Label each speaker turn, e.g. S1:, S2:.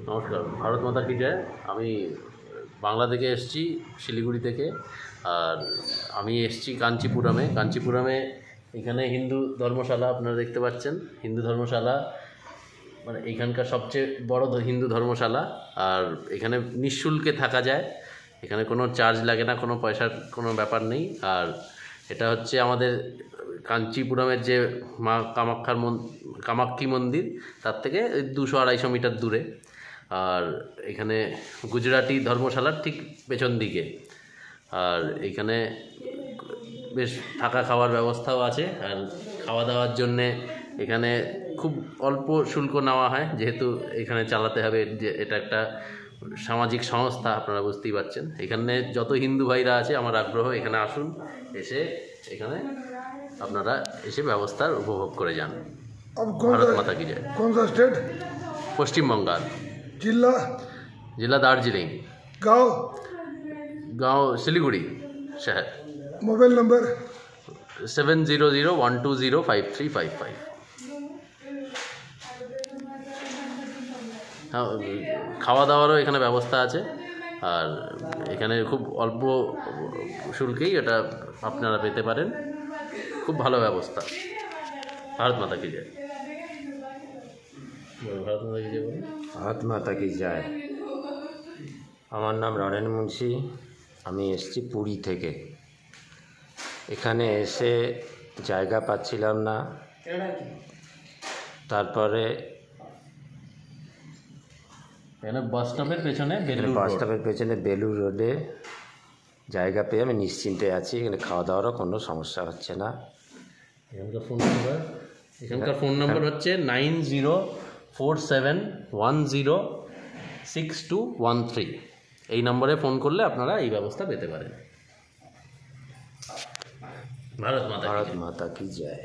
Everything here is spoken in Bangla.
S1: নমস্কার, ভারত মাতা কি জয়। আমি বাংলা থেকে এসেছি, শিলিগুড়ি থেকে। আর আমি এসেছি কাঞ্চিপুরমে। এখানে হিন্দু ধর্মশালা আপনারা দেখতে পাচ্ছেন। হিন্দু ধর্মশালা মানে এখানকার সবচেয়ে বড় হিন্দু ধর্মশালা। আর এখানে নিঃশুল্কে থাকা যায়, এখানে কোনো চার্জ লাগে না, কোনো পয়সার কোনো ব্যাপার নেই। আর এটা হচ্ছে আমাদের কাঞ্চিপুরমের যে মা কামাক্ষী মন্দির, তার থেকে 200-250 মিটার দূরে। আর এখানে গুজরাটি ধর্মশালার ঠিক পেছন দিকে। আর এখানে বেশ থাকা খাওয়ার ব্যবস্থাও আছে। আর খাওয়া দাওয়ার জন্যে এখানে খুব অল্প শুল্ক নেওয়া হয়, যেহেতু এখানে চালাতে হবে, যে এটা একটা সামাজিক সংস্থা, আপনারা বুঝতেই পারছেন। এখানে যত হিন্দু ভাইরা আছে, আমার আগ্রহ এখানে আসুন, এখানে আপনারা এসে ব্যবস্থার উপভোগ করে যান। ভারত মাতা কি জয়।
S2: कौन सा स्टेट?
S1: পশ্চিমবঙ্গাল।
S2: जिला
S1: दार्जिलिंग। गांव सिलीगुड़ी शहर।
S2: Mobile number
S1: 7001205355। খাওয়া দাওয়ারও এখানে ব্যবস্থা আছে। আর এখানে খুব অল্প শুল্কেই এটা আপনারা পেতে পারেন। খুব ভালো ব্যবস্থা। ভারত মাতা কি জয়। ভারত মাতা কি জয় বলুন।
S3: ভারত মাতা কি জয়। আমার নাম নরেন মুন্সি। আমি এসেছি পুরী থেকে। এখানে এসে জায়গা পাচ্ছিলাম না, তারপরে
S1: বাস স্টপের পেছনে
S3: বেলুর রোডে জায়গা পেয়ে আমি নিশ্চিন্তে আছি। এখানে খাওয়া দাওয়ারও কোনো সমস্যা হচ্ছে না।
S1: এখানকার ফোন নাম্বার হচ্ছে 9047106213। এই নম্বরে ফোন করলে আপনারা এই ব্যবস্থা পেতে পারেন। ভারত মাতা
S3: কি জয়।